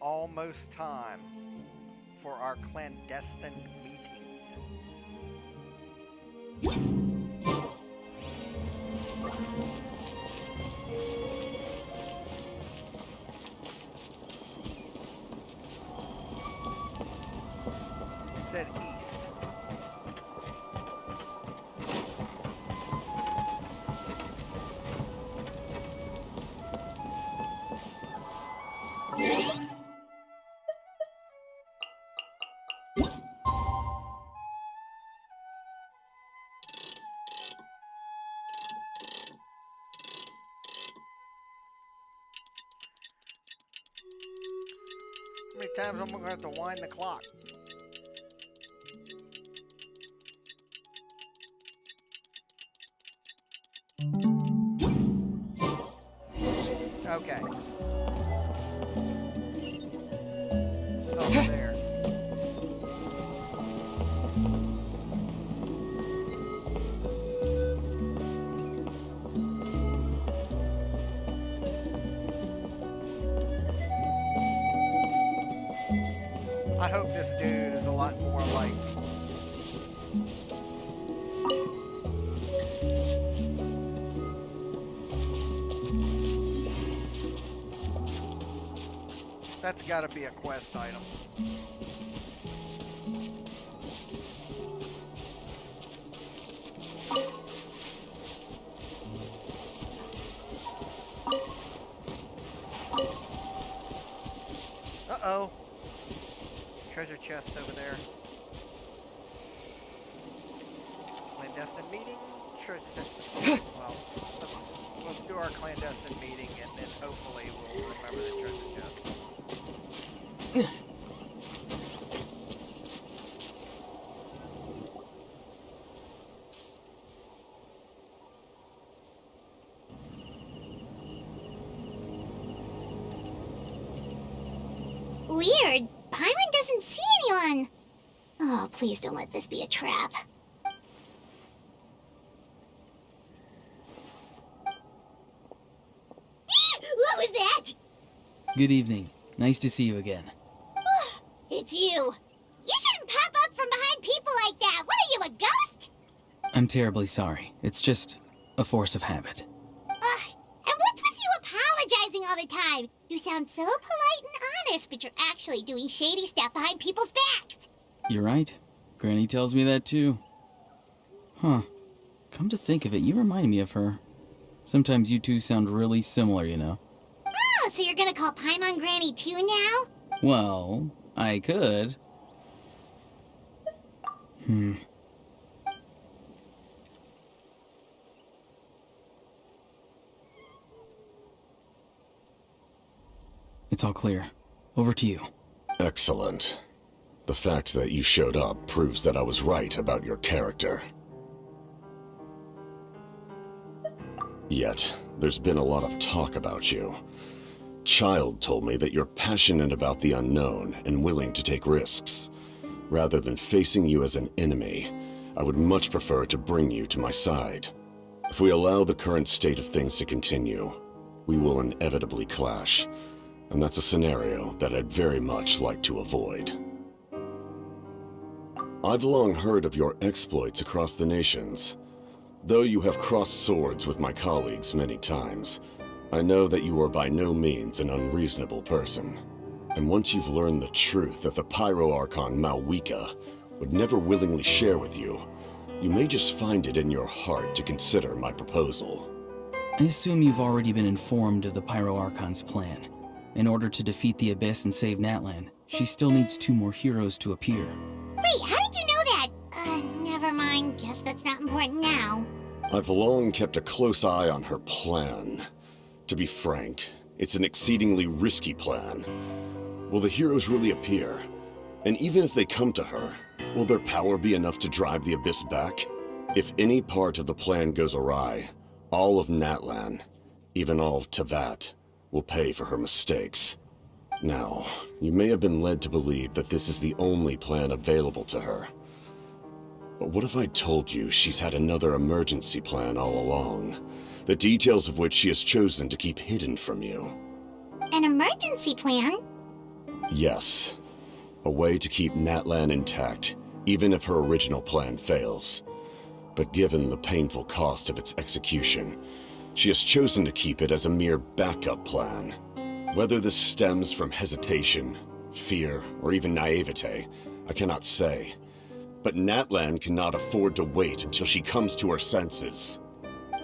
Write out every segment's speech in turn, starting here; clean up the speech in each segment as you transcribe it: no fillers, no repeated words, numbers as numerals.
almost time for our clandestine meeting. Said east. How many times am I going to have to wind the clock? Okay. Over there. I hope this dude is a lot more like... That's gotta be a quest item. Uh-oh. Treasure chest over there. Clandestine meeting? Treasure chest. Well, let's do our clandestine meeting and then hopefully we'll remember the treasure chest. Weird. Paimon doesn't see anyone. Oh, please don't let this be a trap. What was that? Good evening. Nice to see you again. It's you. You shouldn't pop up from behind people like that. What are you, a ghost? I'm terribly sorry. It's just a force of habit. And what's with you apologizing all the time? You sound so polite and honest, but you're actually doing shady stuff behind people's backs. You're right. Granny tells me that too. Huh. Come to think of it, you remind me of her. Sometimes you two sound really similar, you know. Oh, so you're gonna call Paimon Granny too now? Well, I could. It's all clear. Over to you. Excellent. The fact that you showed up proves that I was right about your character. Yet, there's been a lot of talk about you. Child told me that you're passionate about the unknown and willing to take risks. Rather than facing you as an enemy, I would much prefer to bring you to my side. If we allow the current state of things to continue, we will inevitably clash. And that's a scenario that I'd very much like to avoid. I've long heard of your exploits across the nations. Though you have crossed swords with my colleagues many times, I know that you are by no means an unreasonable person. And once you've learned the truth that the Pyro Archon Malwika would never willingly share with you, you may just find it in your heart to consider my proposal. I assume you've already been informed of the Pyro Archon's plan. In order to defeat the Abyss and save Natlan, she still needs 2 more heroes to appear. Wait, how did you know that? Never mind. Guess that's not important now. I've long kept a close eye on her plan. To be frank, it's an exceedingly risky plan. Will the heroes really appear? And even if they come to her, will their power be enough to drive the Abyss back? If any part of the plan goes awry, all of Natlan, even all of Teyvat, will pay for her mistakes. Now, you may have been led to believe that this is the only plan available to her. But what if I told you she's had another emergency plan all along, the details of which she has chosen to keep hidden from you? An emergency plan? Yes. A way to keep Natlan intact, even if her original plan fails. But given the painful cost of its execution, she has chosen to keep it as a mere backup plan. Whether this stems from hesitation, fear, or even naivete, I cannot say. But Natlan cannot afford to wait until she comes to her senses.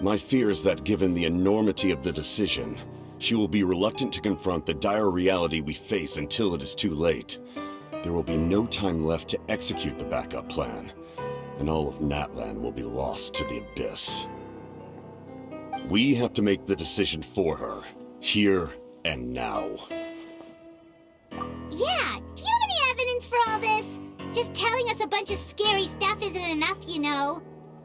My fear is that given the enormity of the decision, she will be reluctant to confront the dire reality we face until it is too late. There will be no time left to execute the backup plan, and all of Natlan will be lost to the abyss. We have to make the decision for her, here and now. Yeah, do you have any evidence for all this? Just telling us a bunch of scary stuff isn't enough, you know.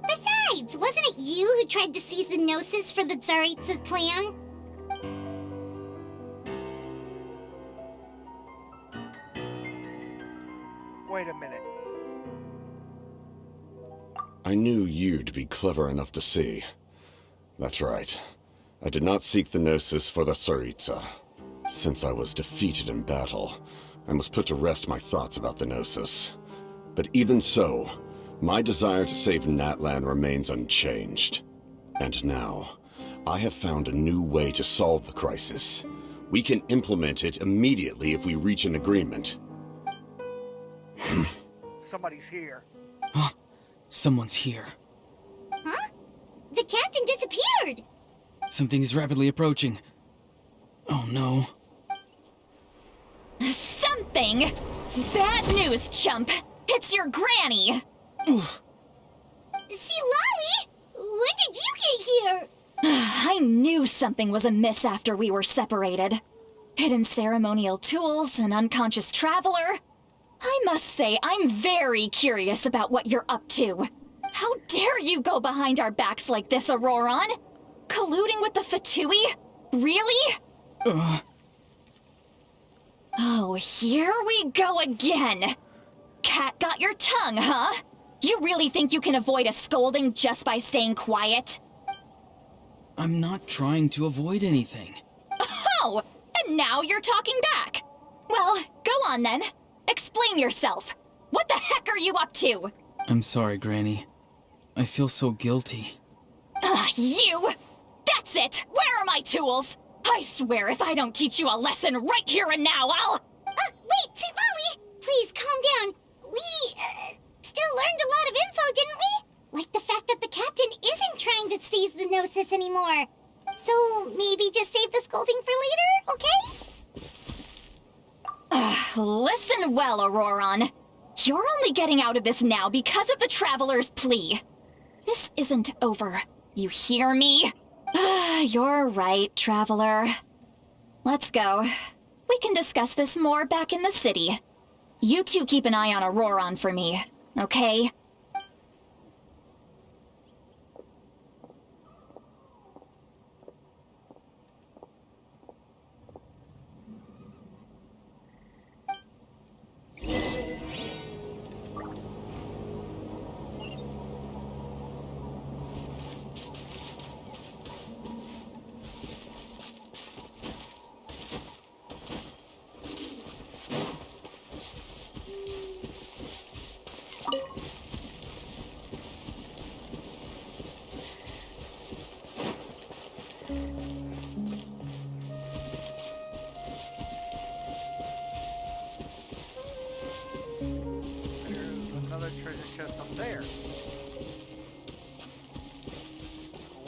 Besides, wasn't it you who tried to seize the Gnosis for the Tsaritsa's plan? Wait a minute. I knew you'd be clever enough to see. That's right. I did not seek the Gnosis for the Tsaritsa. Since I was defeated in battle, I must put to rest my thoughts about the Gnosis. But even so, my desire to save Natlan remains unchanged. And now, I have found a new way to solve the crisis. We can implement it immediately if we reach an agreement. Somebody's here. Someone's here. Huh? The captain disappeared! Something is rapidly approaching. Oh no. Something? Bad news, chump! It's your granny! See, Lolly? When did you get here? I knew something was amiss after we were separated. Hidden ceremonial tools, an unconscious traveler. I must say, I'm very curious about what you're up to. How dare you go behind our backs like this, Ororon? Colluding with the Fatui? Really? Oh, here we go again. Cat got your tongue, huh? You really think you can avoid a scolding just by staying quiet? I'm not trying to avoid anything. Oh, and now you're talking back. Well, go on then. Explain yourself. What the heck are you up to? I'm sorry, Granny. I feel so guilty. You! That's it! Where are my tools? I swear if I don't teach you a lesson right here and now, I'll... Wait, see, Lolly! Please, calm down. We, still learned a lot of info, didn't we? Like the fact that the captain isn't trying to seize the Gnosis anymore. So, maybe just save the scolding for later, okay? Listen well, Ororon. You're only getting out of this now because of the Traveler's plea. This isn't over. You hear me? You're right, Traveler. Let's go. We can discuss this more back in the city. You two keep an eye on Ororon for me, okay? There's another treasure chest up there.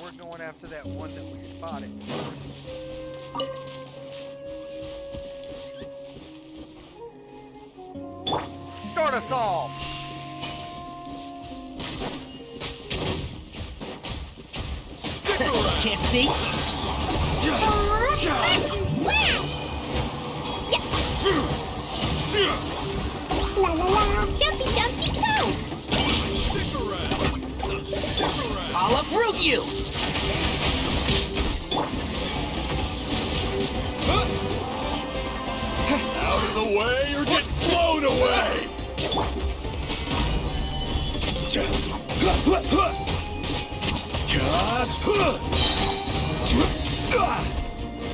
We're going after that one that we spotted first. Start us off! Can't see? La la la, jumpy jumpy go! I'll uproot you! Out of the way or get blown away!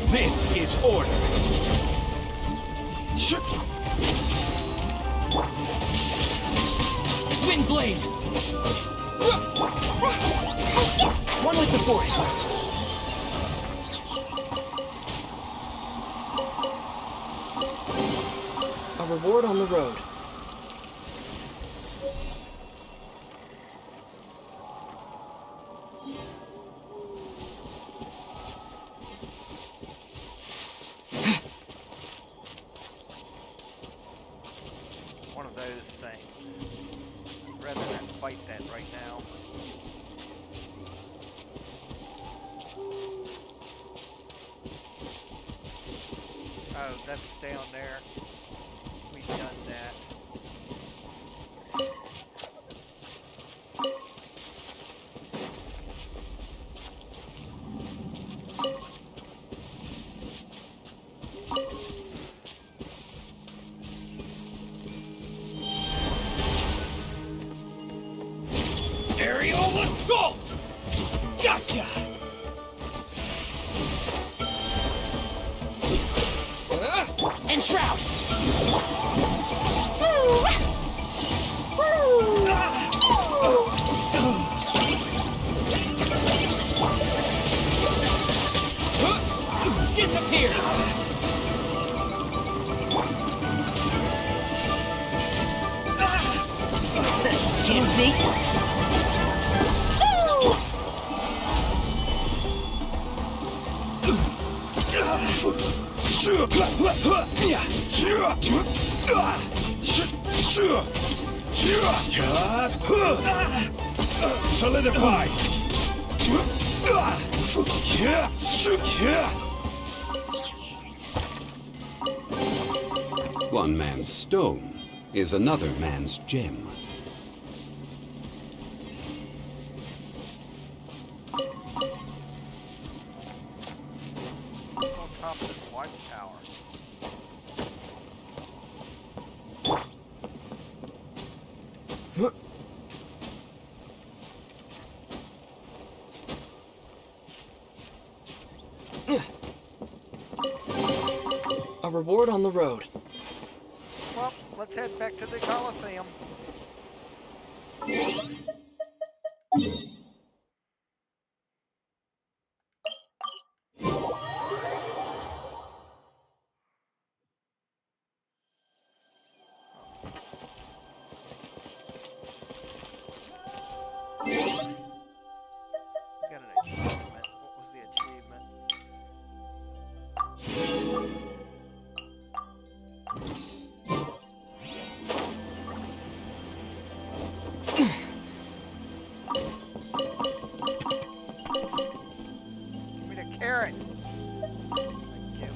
This is order. Windblade! One with the force. A reward on the road. One of those things. Rather than fight that right now. Oh, that's down there. We've done that. Aerial assault! Gotcha! Enshroud! Disappear! Can't see? Solidify! One man's stone is another man's gem. It's on top of this watchtower. A reward on the road. Well, let's head back to the Colosseum. Got an achievement. What was the achievement? Give me the carrot. Thank you.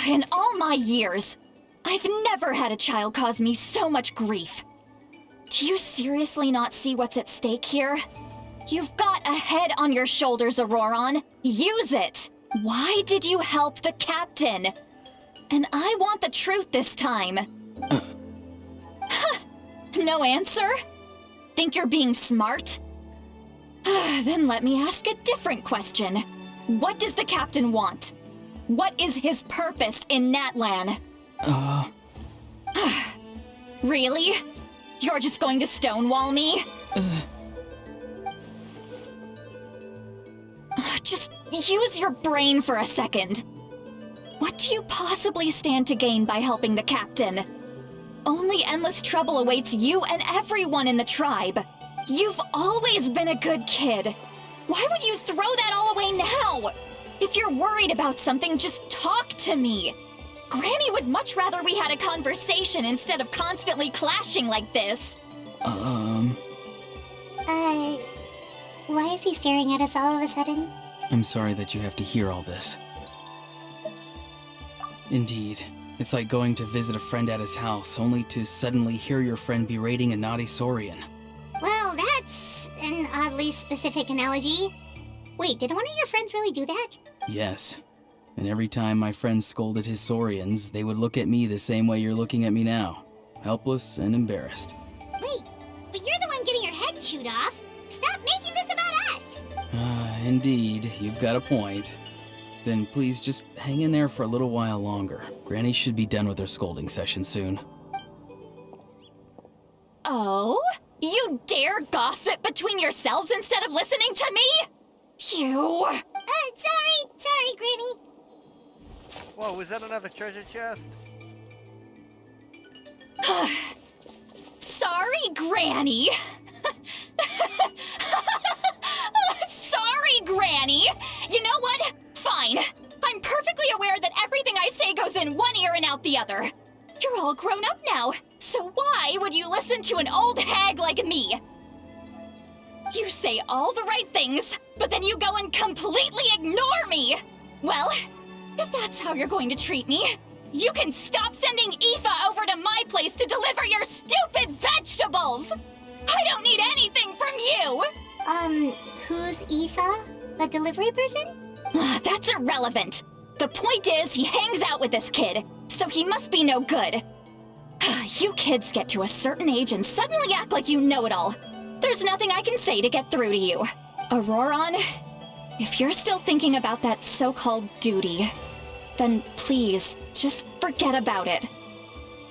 In all my years, I've never had a child cause me so much grief. Do you seriously not see what's at stake here? You've got a head on your shoulders, Ororon. Use it! Why did you help the captain? And I want the truth this time. No answer? Think you're being smart? Then let me ask a different question. What does the captain want? What is his purpose in Natlan? Really? You're just going to stonewall me? Just use your brain for a second. What do you possibly stand to gain by helping the captain? Only endless trouble awaits you and everyone in the tribe. You've always been a good kid. Why would you throw that all away now? If you're worried about something, just talk to me. Granny would much rather we had a conversation instead of constantly clashing like this. Why is he staring at us all of a sudden? I'm sorry that you have to hear all this. Indeed, it's like going to visit a friend at his house, only to suddenly hear your friend berating a naughty Saurian. Well, that's an oddly specific analogy. Wait, did one of your friends really do that? Yes. And every time my friends scolded his Saurians, they would look at me the same way you're looking at me now. Helpless and embarrassed. Wait, but you're the one getting your head chewed off. Stop making this about us! Indeed, you've got a point. Then please just hang in there for a little while longer. Granny should be done with her scolding session soon. Oh? You dare gossip between yourselves instead of listening to me? You... Sorry, Granny. Whoa, was that another treasure chest? Sorry, Granny. Sorry, Granny. You know what? Fine. I'm perfectly aware that everything I say goes in one ear and out the other. You're all grown up now, so why would you listen to an old hag like me? You say all the right things, but then you go and completely ignore me! Well, if that's how you're going to treat me, you can stop sending Aoife over to my place to deliver your stupid vegetables! I don't need anything from you! Who's Aoife? A delivery person? That's irrelevant. The point is, he hangs out with this kid, so he must be no good. You kids get to a certain age and suddenly act like you know it all. There's nothing I can say to get through to you. Ororon, if you're still thinking about that so-called duty, then please, just forget about it.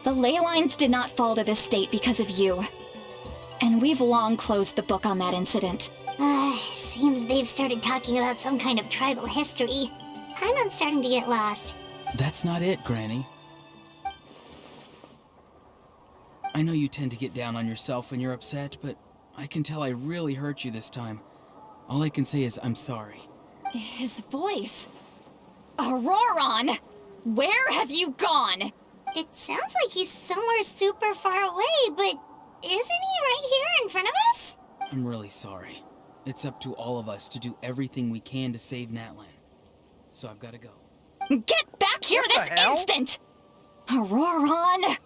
The ley lines did not fall to this state because of you. And we've long closed the book on that incident. Seems they've started talking about some kind of tribal history. I'm starting to get lost. That's not it, Granny. I know you tend to get down on yourself when you're upset, but I can tell I really hurt you this time. All I can say is I'm sorry. His voice. Ororon! Where have you gone? It sounds like he's somewhere super far away, but isn't he right here in front of us? I'm really sorry. It's up to all of us to do everything we can to save Natlan. So I've got to go. Get back here What this the hell? instant! Ororon!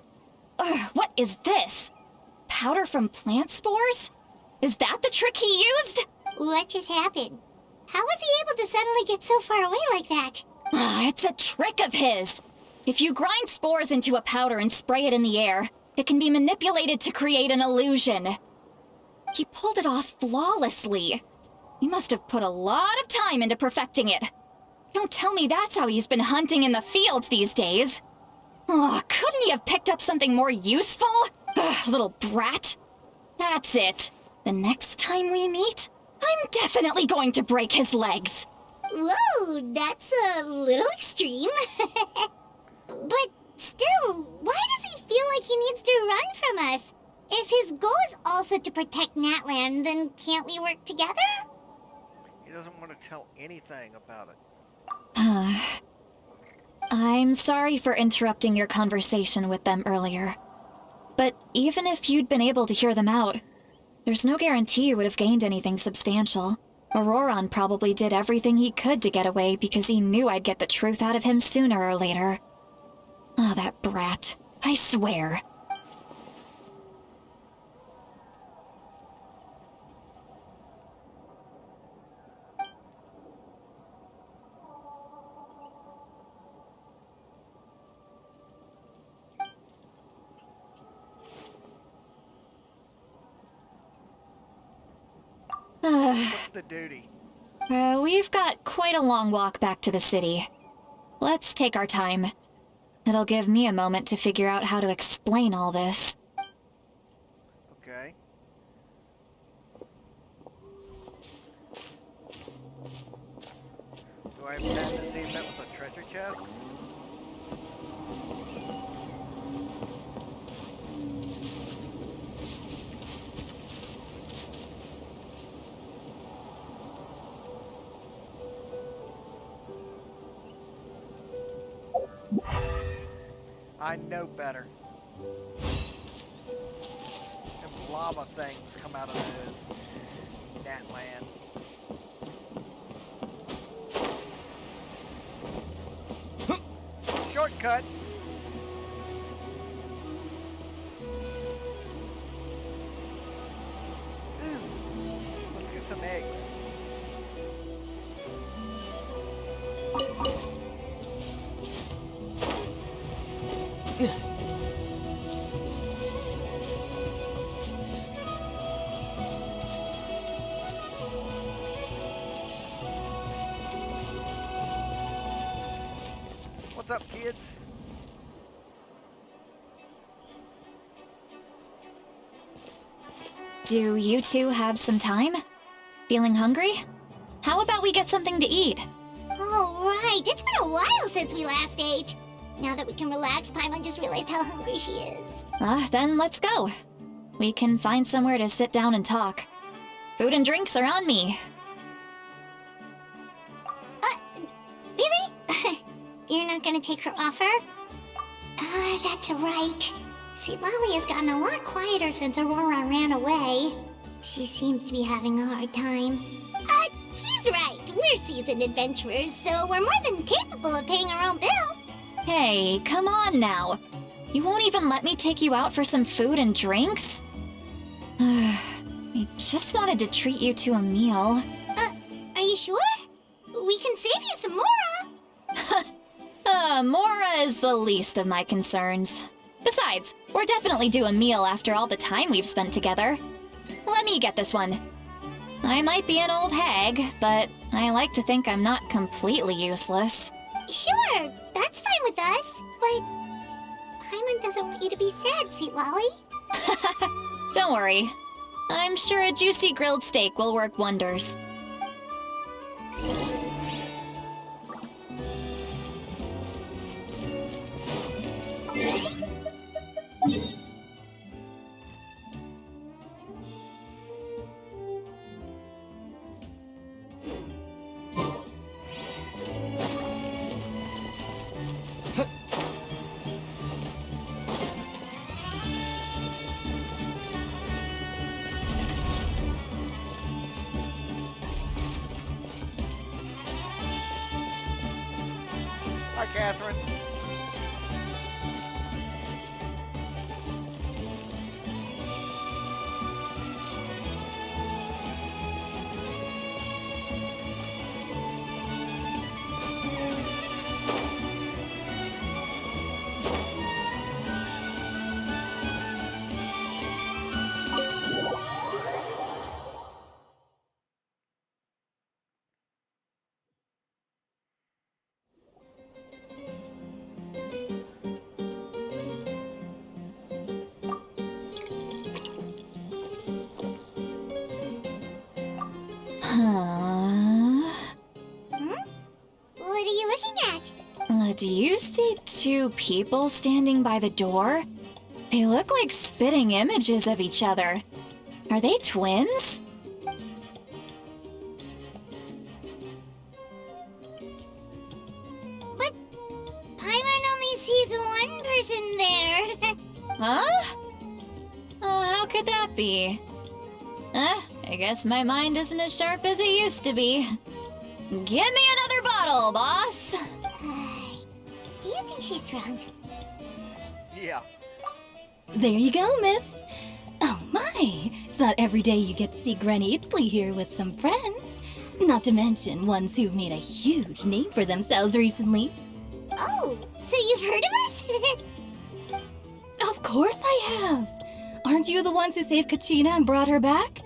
What is this? Powder from plant spores? Is that the trick he used? What just happened? How was he able to suddenly get so far away like that? It's a trick of his. If you grind spores into a powder and spray it in the air, it can be manipulated to create an illusion. He pulled it off flawlessly. He must have put a lot of time into perfecting it. Don't tell me that's how he's been hunting in the fields these days. Oh, couldn't he have picked up something more useful? Little brat. That's it. The next time we meet, I'm definitely going to break his legs. Whoa, that's a little extreme. But still, why does he feel like he needs to run from us? If his goal is also to protect Natlan, then can't we work together? He doesn't want to tell anything about it. I'm sorry for interrupting your conversation with them earlier. But even if you'd been able to hear them out, there's no guarantee you would have gained anything substantial. Ororon probably did everything he could to get away because he knew I'd get the truth out of him sooner or later. Oh, that brat. I swear. What's the duty? We've got quite a long walk back to the city. Let's take our time. It'll give me a moment to figure out how to explain all this. Okay. Do I have time to see if that was a treasure chest? I know better. Them lava things come out of this Natlan. Shortcut. Ooh. Let's get some eggs. What's up, kids? Do you two have some time? Feeling hungry? How about we get something to eat? Oh, right. It's been a while since we last ate. Now that we can relax, Paimon just realized how hungry she is. Then let's go. We can find somewhere to sit down and talk. Food and drinks are on me. Really? You're not gonna take her offer? That's right. See, Lolly has gotten a lot quieter since Ororon ran away. She seems to be having a hard time. He's right. We're seasoned adventurers, so we're more than capable of paying our own bill. Hey, come on now. You won't even let me take you out for some food and drinks? I just wanted to treat you to a meal. Are you sure? We can save you some Mora. Mora is the least of my concerns. Besides, we're definitely due a meal after all the time we've spent together. Let me get this one. I might be an old hag, but I like to think I'm not completely useless. Sure, that's fine with us, but Paimon doesn't want you to be sad, sweet Lolly. Don't worry. I'm sure a juicy grilled steak will work wonders. Hi, Catherine. What are you looking at? Do you see two people standing by the door? They look like spitting images of each other. Are they twins? But Paimon only sees one person there. Huh? Oh, how could that be? I guess my mind isn't as sharp as it used to be. Give me another bottle, boss! Do you think she's drunk? Yeah. There you go, miss. Oh my, it's not every day you get to see Granny Itzley here with some friends. Not to mention ones who've made a huge name for themselves recently. Oh, so you've heard of us? Of course I have. Aren't you the ones who saved Kachina and brought her back?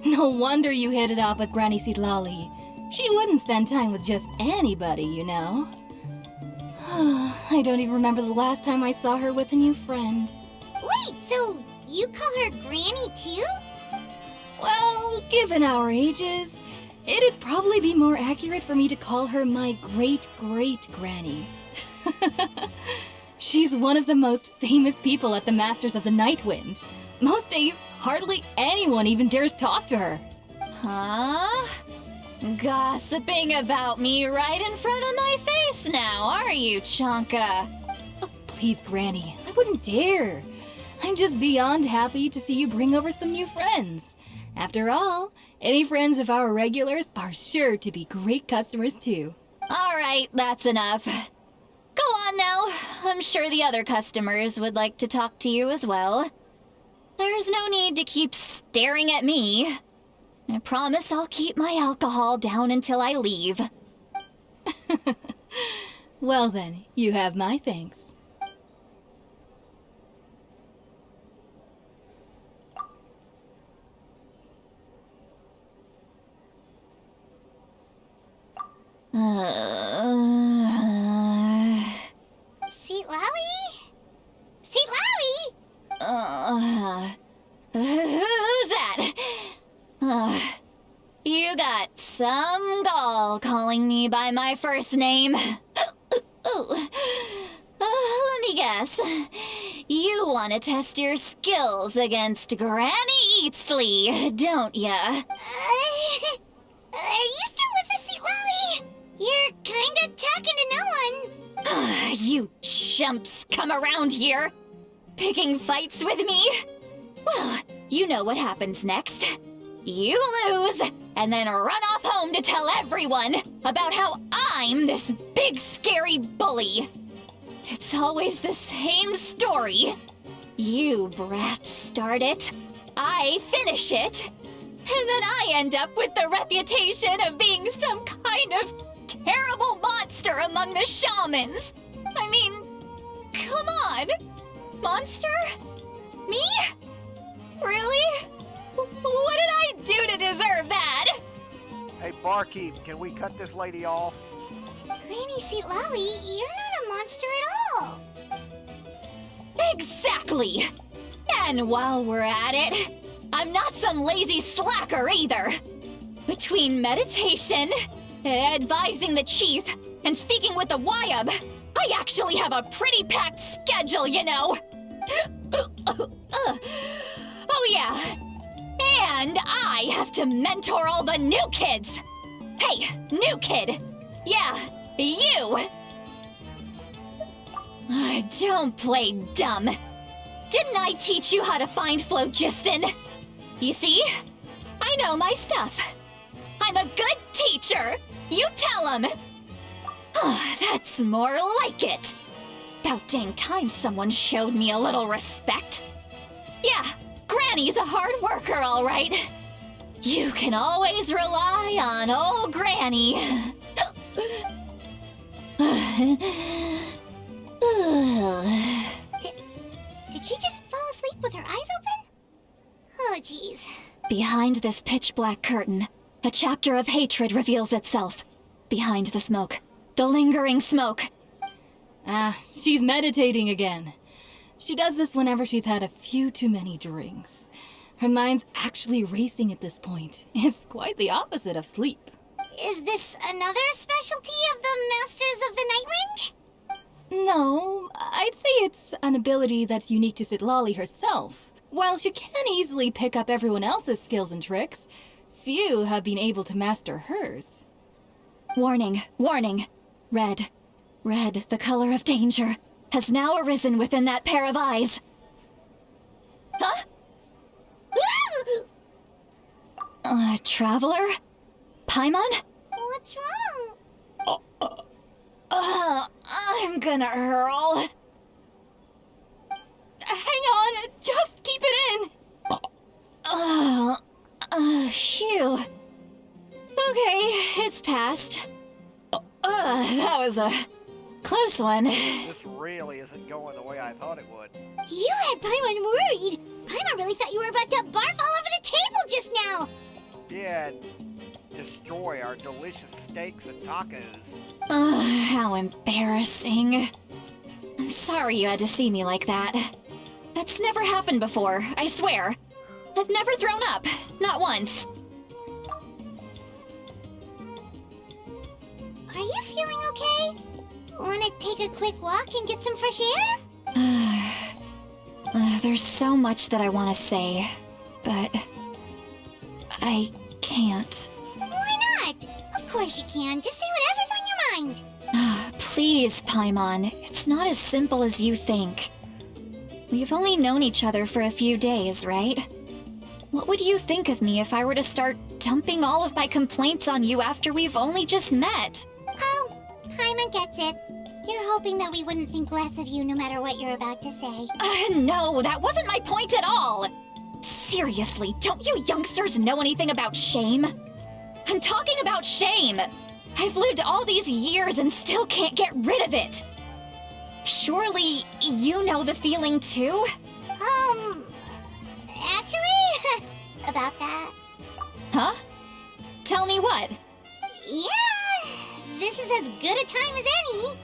No wonder you hit it off with Granny Seedlolly. She wouldn't spend time with just anybody, you know. I don't even remember the last time I saw her with a new friend. Wait, so you call her Granny too? Well, given our ages, it'd probably be more accurate for me to call her my great-great-granny. She's one of the most famous people at the Masters of the Nightwind. Most days, hardly anyone even dares talk to her. Huh? Gossiping about me right in front of my face now, are you, Chonka? Oh, please, Granny, I wouldn't dare. I'm just beyond happy to see you bring over some new friends. After all, any friends of our regulars are sure to be great customers too. All right, that's enough. Go on now. I'm sure the other customers would like to talk to you as well. There's no need to keep staring at me. I promise I'll keep my alcohol down until I leave. Well then, you have my thanks. got some gall calling me by my first name. Let me guess. You want to test your skills against Granny Eatsley, don't ya? Are you still with us, Lolly? You're kinda talking to no one. You chumps come around here, picking fights with me? Well, you know what happens next. You lose, and then run off home to tell everyone about how I'm this big scary bully. It's always the same story. You brats start it, I finish it, and then I end up with the reputation of being some kind of terrible monster among the shamans. I mean, come on. Monster? Me? Really? What did I do to deserve that? Hey, barkeep, can we cut this lady off? Granny Seat Lolly, you're not a monster at all. Exactly! And while we're at it, I'm not some lazy slacker either. Between meditation, advising the chief, and speaking with the Wyab, I actually have a pretty packed schedule, you know. Oh yeah. And I have to mentor all the new kids. Hey, new kid. Yeah, you. Don't play dumb. Didn't I teach you how to find phlogiston? You see? I know my stuff. I'm a good teacher. You tell him. That's more like it. About dang time someone showed me a little respect. Yeah, Granny's a hard worker, all right. You can always rely on old Granny. Did she just fall asleep with her eyes open? Oh, jeez. Behind this pitch-black curtain, a chapter of hatred reveals itself. Behind the smoke. The lingering smoke. She's meditating again. She does this whenever she's had a few too many drinks. Her mind's actually racing at this point. It's quite the opposite of sleep. Is this another specialty of the Masters of the Nightwind? No, I'd say it's an ability that's unique to Sitlali herself. While she can easily pick up everyone else's skills and tricks, few have been able to master hers. Warning, warning. Red, the color of danger, has now arisen within that pair of eyes. Huh? Traveler? Paimon? What's wrong? I'm gonna hurl. Hang on, just keep it in. Phew. Okay, it's passed. That was a close one. This really isn't going the way I thought it would. You had Paimon worried. Paimon really thought you were about to barf all over the table just now. Yeah, and destroy our delicious steaks and tacos. How embarrassing. I'm sorry you had to see me like that. That's never happened before, I swear. I've never thrown up, not once. Are you feeling okay? Want to take a quick walk and get some fresh air? There's so much that I want to say, but I can't. Why not? Of course you can. Just say whatever's on your mind. Please, Paimon, it's not as simple as you think. We've only known each other for a few days, right? What would you think of me if I were to start dumping all of my complaints on you after we've only just met? Oh, Paimon gets it. You're hoping that we wouldn't think less of you no matter what you're about to say. No, that wasn't my point at all! Seriously, don't you youngsters know anything about shame? I'm talking about shame! I've lived all these years and still can't get rid of it! Surely, you know the feeling too? Actually, about that. Huh? Tell me what? Yeah, this is as good a time as any.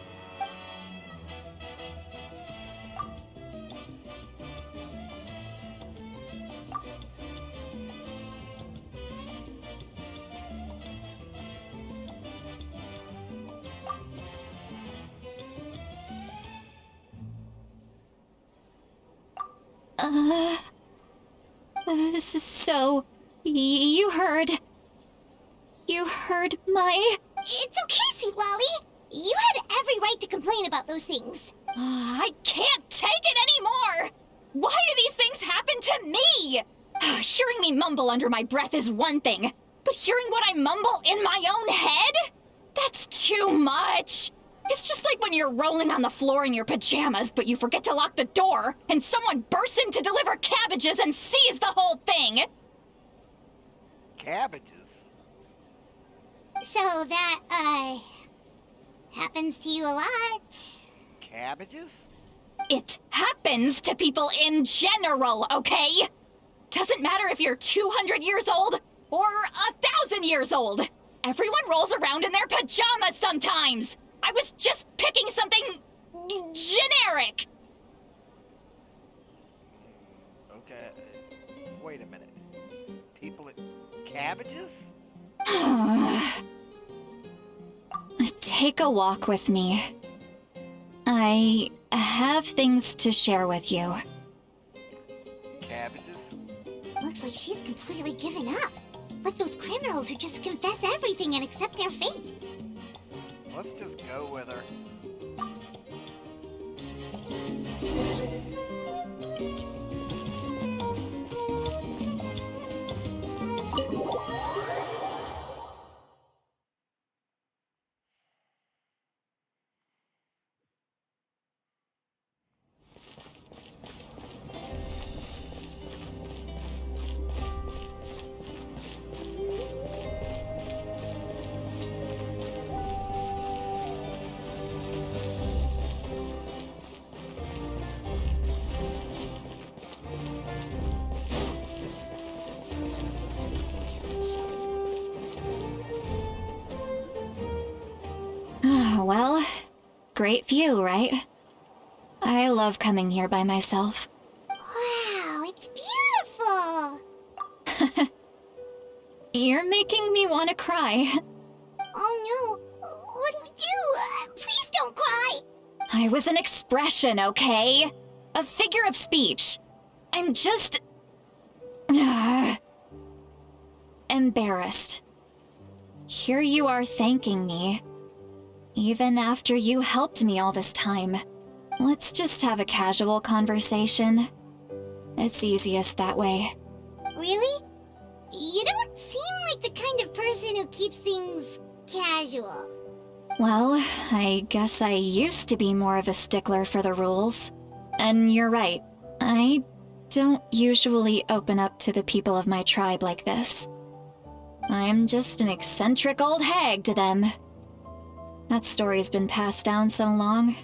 So, you heard my... It's okay, Sweet Lolly. You had every right to complain about those things. I can't take it anymore! Why do these things happen to me? Hearing me mumble under my breath is one thing, but hearing what I mumble in my own head? That's too much. It's just like when you're rolling on the floor in your pajamas, but you forget to lock the door, and someone bursts in to deliver cabbages and sees the whole thing. Cabbages? So that, happens to you a lot. Cabbages? It happens to people in general, okay? Doesn't matter if you're 200 years old or 1,000 years old. Everyone rolls around in their pajamas sometimes. I was just picking something generic. Okay. Wait a minute. People eat cabbages? Take a walk with me. I have things to share with you. Cabbages? Looks like she's completely given up. Like those criminals who just confess everything and accept their fate. Let's just go with her. Well, great view, right? I love coming here by myself. Wow, it's beautiful. You're making me want to cry. Oh no, what do we do? Please don't cry. I was an expression, okay? A figure of speech. I'm just... embarrassed. Here you are thanking me. Even after you helped me all this time. Let's just have a casual conversation. It's easiest that way. Really? You don't seem like the kind of person who keeps things casual. Well, I guess I used to be more of a stickler for the rules. And you're right, I don't usually open up to the people of my tribe like this. I'm just an eccentric old hag to them. That story's been passed down so long.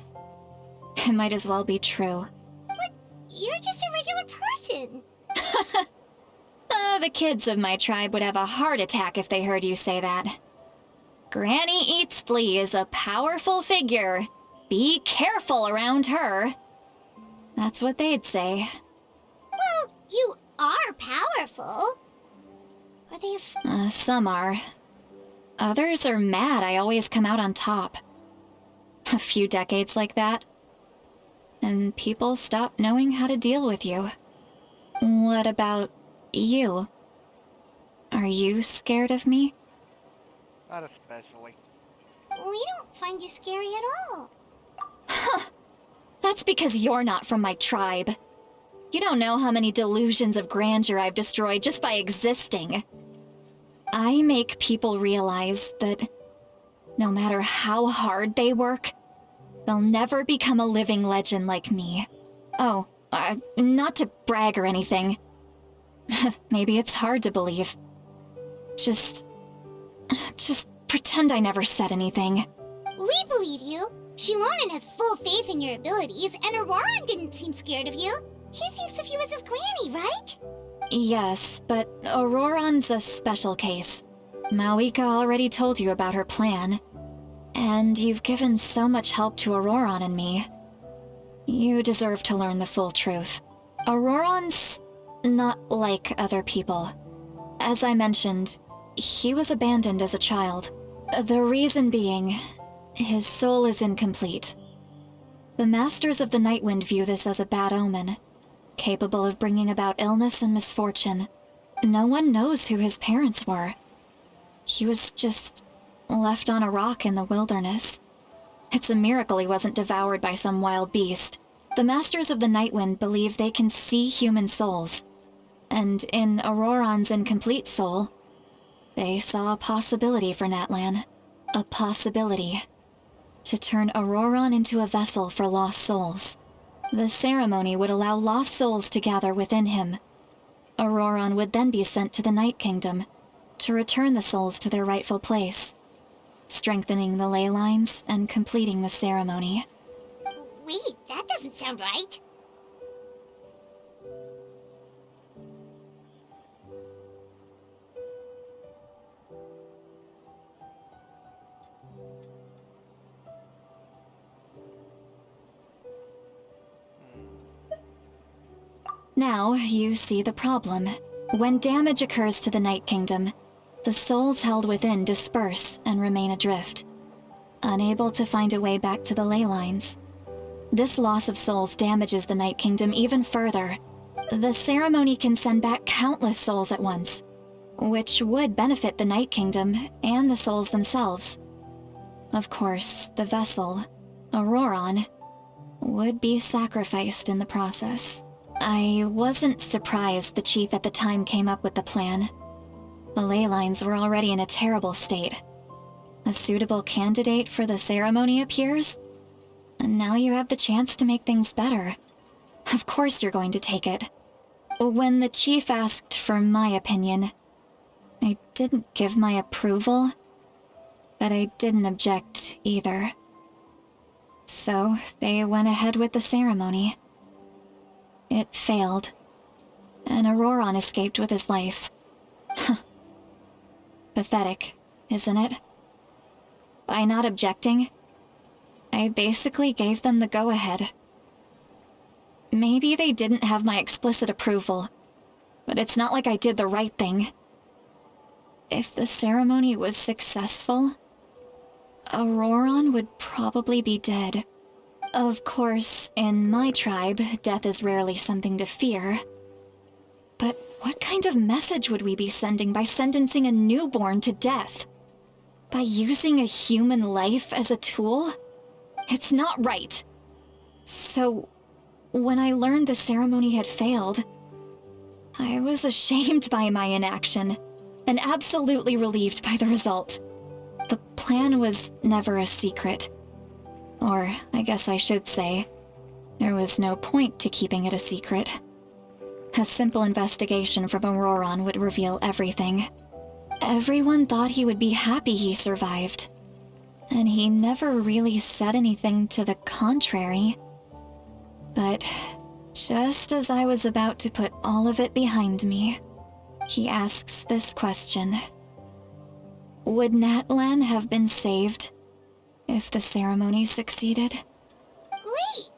It might as well be true. But you're just a regular person. The kids of my tribe would have a heart attack if they heard you say that. Granny Eatsley is a powerful figure. Be careful around her. That's what they'd say. Well, you are powerful. Are they Some are. Others are mad I always come out on top. A few decades like that, and people stop knowing how to deal with you. What about you? Are you scared of me? Not especially. We don't find you scary at all. That's because you're not from my tribe. You don't know how many delusions of grandeur I've destroyed just by existing. I make people realize that no matter how hard they work, they'll never become a living legend like me. Oh, not to brag or anything. Maybe it's hard to believe. Just pretend I never said anything. We believe you. Shilonen has full faith in your abilities, and Ororon didn't seem scared of you. He thinks of you as his granny, right? Yes, but Ororon's a special case. Mawika already told you about her plan. And you've given so much help to Ororon and me. You deserve to learn the full truth. Ororon's not like other people. As I mentioned, he was abandoned as a child. The reason being, his soul is incomplete. The Masters of the Nightwind view this as a bad omen. capable of bringing about illness and misfortune. No one knows who his parents were. He was just left on a rock in the wilderness. It's a miracle he wasn't devoured by some wild beast. The Masters of the Nightwind believe they can see human souls. And in Ororon's incomplete soul, they saw a possibility for Natlan. A possibility to turn Ororon into a vessel for lost souls. The ceremony would allow lost souls to gather within him. Ororon would then be sent to the Night Kingdom to return the souls to their rightful place, strengthening the ley lines and completing the ceremony. Wait, that doesn't sound right. Now, you see the problem. When damage occurs to the Night Kingdom, the souls held within disperse and remain adrift, unable to find a way back to the ley lines. This loss of souls damages the Night Kingdom even further. The ceremony can send back countless souls at once, which would benefit the Night Kingdom and the souls themselves. Of course, the vessel, Ororon, would be sacrificed in the process. I wasn't surprised the chief at the time came up with the plan. The ley lines were already in a terrible state. A suitable candidate for the ceremony appears, and now you have the chance to make things better. Of course you're going to take it. When the chief asked for my opinion, I didn't give my approval, but I didn't object either. So they went ahead with the ceremony. It failed, and Ororon escaped with his life. Pathetic, isn't it? By not objecting, I basically gave them the go-ahead. Maybe they didn't have my explicit approval, but it's not like I did the right thing. If the ceremony was successful, Ororon would probably be dead. Of course, in my tribe, death is rarely something to fear. But what kind of message would we be sending by sentencing a newborn to death? By using a human life as a tool? It's not right. So, when I learned the ceremony had failed, I was ashamed by my inaction, and absolutely relieved by the result. The plan was never a secret. Or, I guess I should say, there was no point to keeping it a secret. A simple investigation from Ororon would reveal everything. Everyone thought he would be happy he survived, and he never really said anything to the contrary. But just as I was about to put all of it behind me, he asks this question. Would Natlan have been saved if the ceremony succeeded? Wait,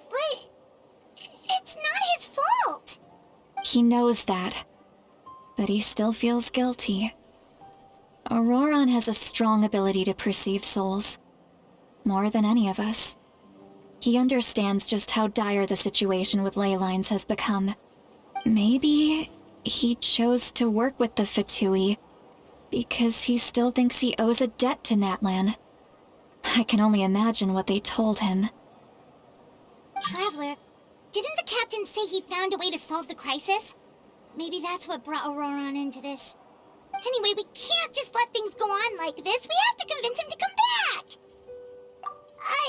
but it's not his fault. He knows that, but he still feels guilty. Ororon has a strong ability to perceive souls, more than any of us. He understands just how dire the situation with ley lines has become. Maybe he chose to work with the Fatui because he still thinks he owes a debt to Natlan. I can only imagine what they told him. Traveler, didn't the captain say he found a way to solve the crisis? Maybe that's what brought Ororon into this. Anyway, we can't just let things go on like this. We have to convince him to come back.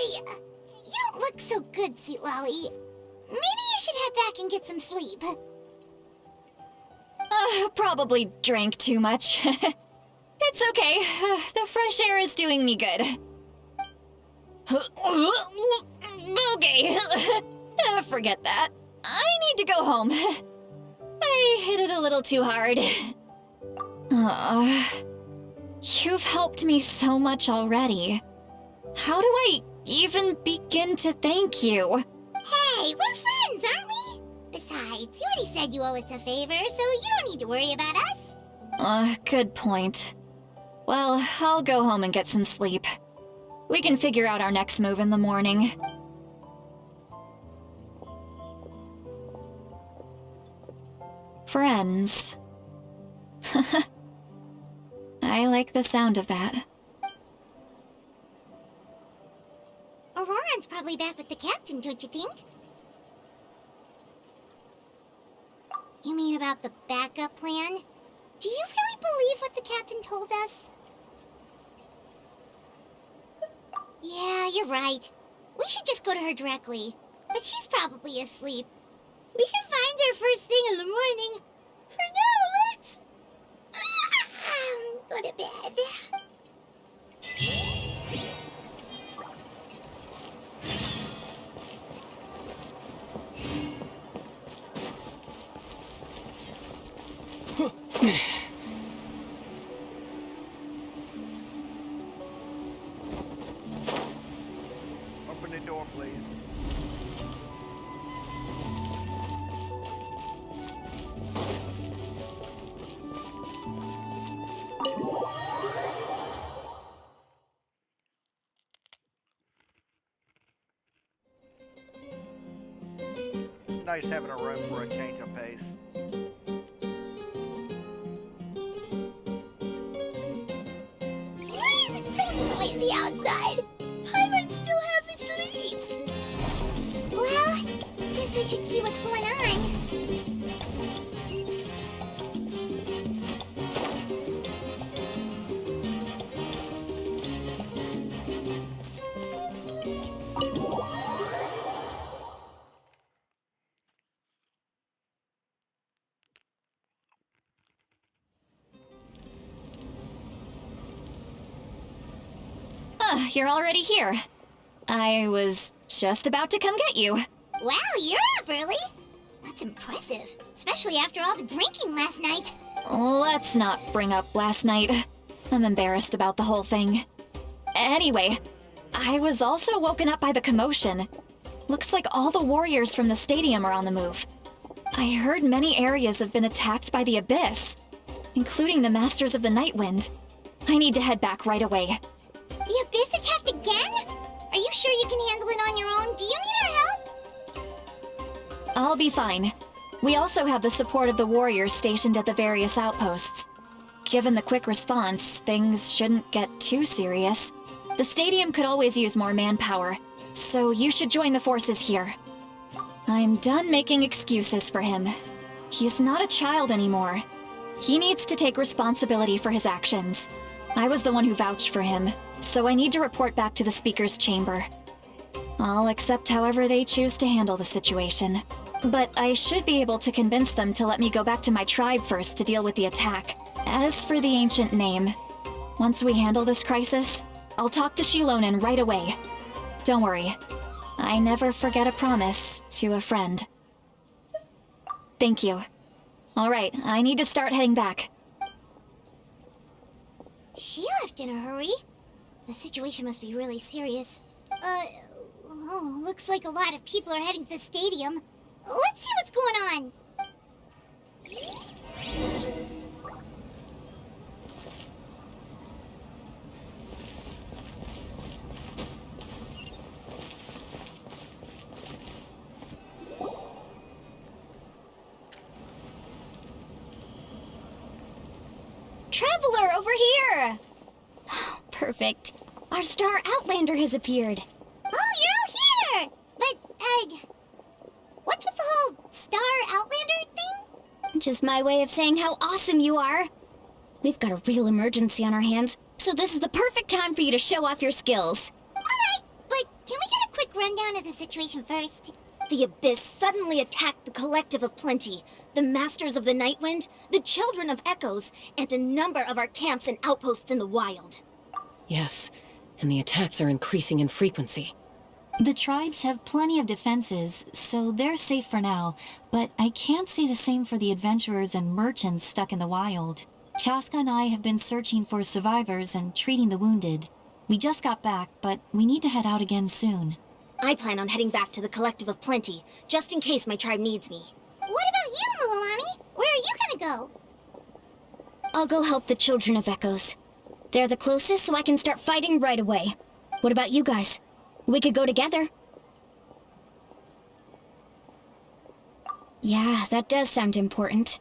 You don't look so good, Sweet Lolly. Maybe you should head back and get some sleep. Probably drank too much. It's okay. The fresh air is doing me good. Okay. Forget that. I need to go home. I hit it a little too hard. You've helped me so much already. How do I even begin to thank you? Hey, we're friends, aren't we? Besides, you already said you owe us a favor, so you don't need to worry about us. Good point. Well, I'll go home and get some sleep. We can figure out our next move in the morning. Friends. I like the sound of that. Ororon's probably back with the captain, don't you think? You mean about the backup plan? Do you really believe what the captain told us? Yeah, you're right. We should just go to her directly. But she's probably asleep. We can find her first thing in the morning. For now, let's... go to bed. Open the door, please. Nice having a room for a change of pace. Why is it so noisy outside? Paimon still half asleep. Well, guess we should see what's going on. You're already here. I was just about to come get you. Wow, you're up early. That's impressive, especially after all the drinking last night. Let's not bring up last night. I'm embarrassed about the whole thing. Anyway, I was also woken up by the commotion. Looks like all the warriors from the stadium are on the move. I heard many areas have been attacked by the Abyss, including the Masters of the Nightwind. I need to head back right away. The Abyss attacked again? Are you sure you can handle it on your own? Do you need our help? I'll be fine. We also have the support of the warriors stationed at the various outposts. Given the quick response, things shouldn't get too serious. The stadium could always use more manpower, so you should join the forces here. I'm done making excuses for him. He's not a child anymore. He needs to take responsibility for his actions. I was the one who vouched for him, so I need to report back to the Speaker's chamber. I'll accept however they choose to handle the situation. But I should be able to convince them to let me go back to my tribe first to deal with the attack. As for the ancient name, once we handle this crisis, I'll talk to Shilonen right away. Don't worry. I never forget a promise to a friend. Thank you. All right, I need to start heading back. She left in a hurry. The situation must be really serious. Looks like a lot of people are heading to the stadium. Let's see what's going on. Traveler, over here! Perfect. Our star Outlander has appeared. Oh, you're all here! But, what's with the whole Star Outlander thing? Just my way of saying how awesome you are. We've got a real emergency on our hands, so this is the perfect time for you to show off your skills. Alright, but can we get a quick rundown of the situation first? The Abyss suddenly attacked the Collective of Plenty, the Masters of the Nightwind, the Children of Echoes, and a number of our camps and outposts in the wild. Yes, and the attacks are increasing in frequency. The tribes have plenty of defenses, so they're safe for now, but I can't say the same for the adventurers and merchants stuck in the wild. Chaska and I have been searching for survivors and treating the wounded. We just got back, but we need to head out again soon. I plan on heading back to the Collective of Plenty, just in case my tribe needs me. What about you, Mualani? Where are you gonna go? I'll go help the Children of Echoes. They're the closest, so I can start fighting right away. What about you guys? We could go together. Yeah, that does sound important.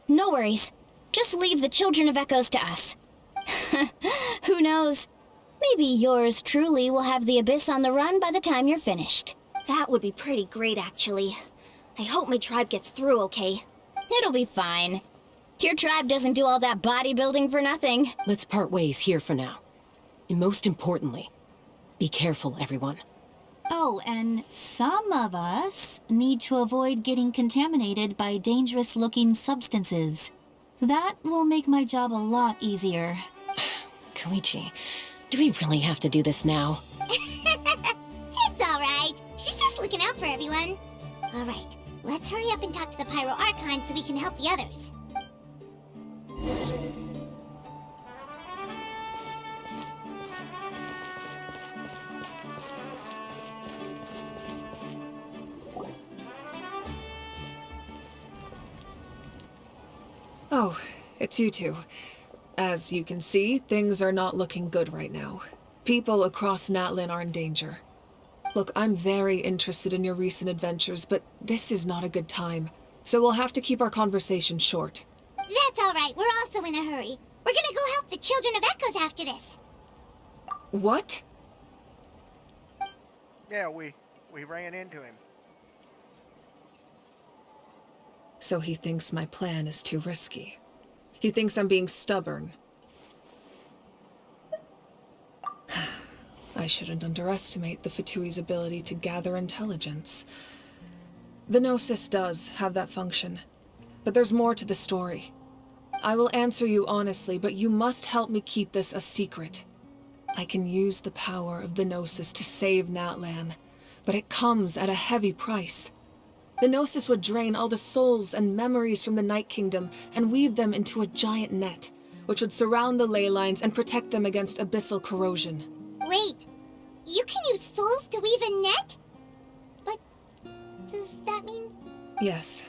No worries. Just leave the Children of Echoes to us. Who knows? Maybe yours truly will have the Abyss on the run by the time you're finished. That would be pretty great, actually. I hope my tribe gets through okay. It'll be fine. Your tribe doesn't do all that bodybuilding for nothing. Let's part ways here for now. And most importantly, be careful, everyone. Oh, and some of us need to avoid getting contaminated by dangerous-looking substances. That will make my job a lot easier. Koichi, do we really have to do this now? It's all right. She's just looking out for everyone. All right, let's hurry up and talk to the Pyro Archon so we can help the others. Oh, it's you two. As you can see, things are not looking good right now. People across Natlan are in danger. Look, I'm very interested in your recent adventures, but this is not a good time. So we'll have to keep our conversation short. That's all right. We're also in a hurry. We're gonna go help the Children of Echoes after this. What? Yeah, we ran into him. So he thinks my plan is too risky. He thinks I'm being stubborn. I shouldn't underestimate the Fatui's ability to gather intelligence. The Gnosis does have that function, but there's more to the story. I will answer you honestly, but you must help me keep this a secret. I can use the power of the Gnosis to save Natlan, but it comes at a heavy price. The Gnosis would drain all the souls and memories from the Night Kingdom and weave them into a giant net, which would surround the ley lines and protect them against abyssal corrosion. Wait, you can use souls to weave a net? But does that mean... Yes.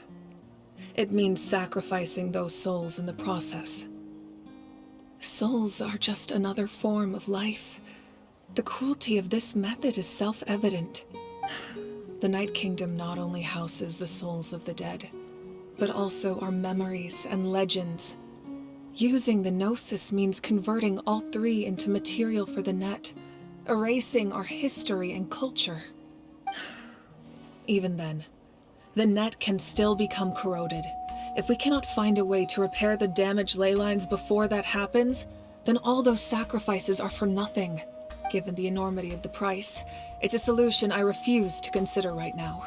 It means sacrificing those souls in the process. Souls are just another form of life. The cruelty of this method is self-evident. The Night Kingdom not only houses the souls of the dead, but also our memories and legends. Using the Gnosis means converting all three into material for the net, erasing our history and culture. Even then, the net can still become corroded. If we cannot find a way to repair the damaged ley lines before that happens, then all those sacrifices are for nothing. Given the enormity of the price, it's a solution I refuse to consider right now.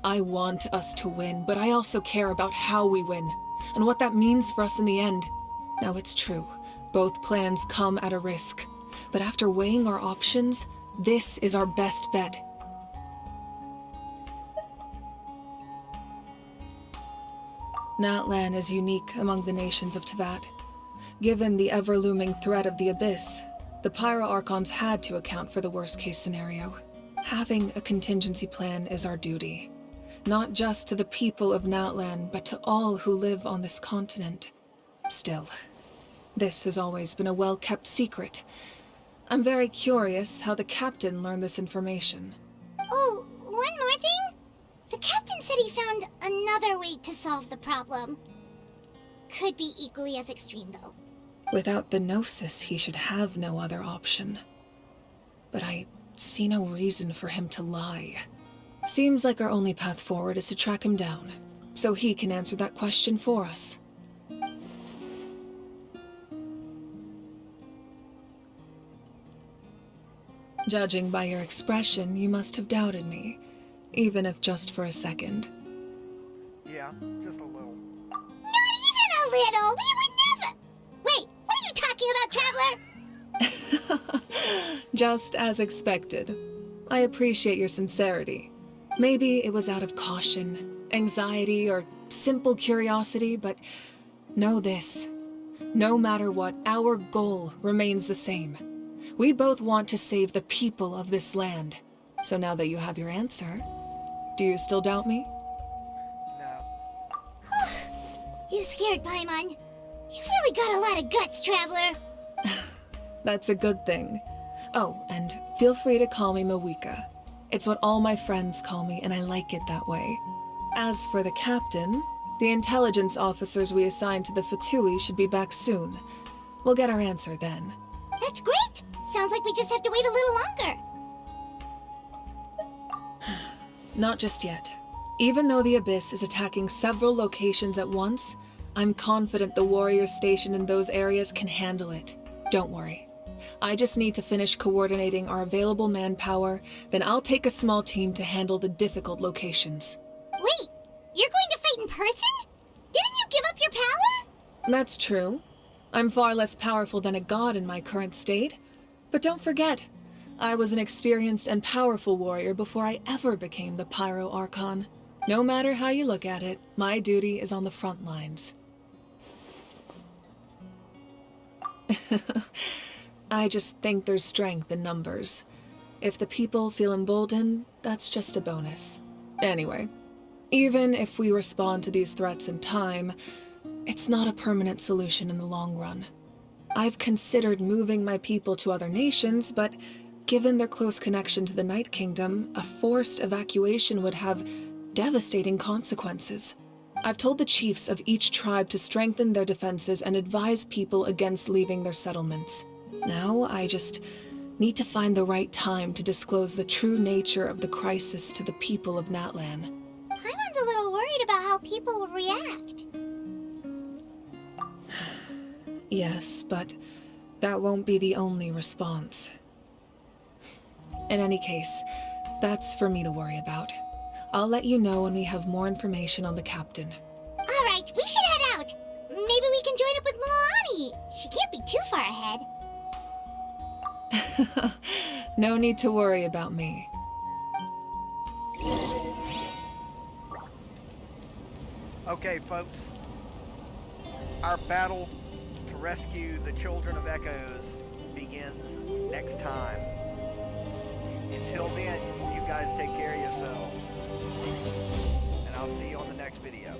I want us to win, but I also care about how we win, and what that means for us in the end. Now it's true, both plans come at a risk, but after weighing our options, this is our best bet. Natlan is unique among the nations of Teyvat. Given the ever-looming threat of the Abyss, the Pyro Archons had to account for the worst-case scenario. Having a contingency plan is our duty, not just to the people of Natlan, but to all who live on this continent. Still, this has always been a well-kept secret. I'm very curious how the captain learned this information. Oh, one more thing? The captain said he found another way to solve the problem. Could be equally as extreme, though. Without the Gnosis, he should have no other option. But I see no reason for him to lie. Seems like our only path forward is to track him down, so he can answer that question for us. Judging by your expression, you must have doubted me, even if just for a second. Yeah, just a little. Not even a little! We would never... Wait, what are you talking about, Traveler? Just as expected. I appreciate your sincerity. Maybe it was out of caution, anxiety, or simple curiosity, but know this. No matter what, our goal remains the same. We both want to save the people of this land. So now that you have your answer, do you still doubt me? No. You scared Paimon. You've really got a lot of guts, Traveler. That's a good thing. Oh, and feel free to call me Mawika. It's what all my friends call me, and I like it that way. As for the captain, The intelligence officers we assigned to the Fatui should be back soon. We'll get our answer then. That's great! Sounds like we just have to wait a little longer. Not just yet. Even though the Abyss is attacking several locations at once, I'm confident the warriors stationed in those areas can handle it. Don't worry. I just need to finish coordinating our available manpower, then I'll take a small team to handle the difficult locations. Wait, you're going to fight in person? Didn't you give up your power? That's true. I'm far less powerful than a god in my current state. But don't forget, I was an experienced and powerful warrior before I ever became the Pyro Archon. No matter how you look at it, my duty is on the front lines. I just think there's strength in numbers. If the people feel emboldened, that's just a bonus. Anyway, even if we respond to these threats in time, it's not a permanent solution in the long run. I've considered moving my people to other nations, but given their close connection to the Night Kingdom, a forced evacuation would have devastating consequences. I've told the chiefs of each tribe to strengthen their defenses and advise people against leaving their settlements. Now, I just need to find the right time to disclose the true nature of the crisis to the people of Natlan. Paimon's a little worried about how people will react. Yes, but that won't be the only response. In any case, that's for me to worry about. I'll let you know when we have more information on the captain. All right, we should head out. Maybe we can join up with Milani. She can't be too far ahead. No need to worry about me. Okay, folks. Our battle to rescue the children of Echoes begins next time. Until then, you guys take care of yourselves. And I'll see you on the next video.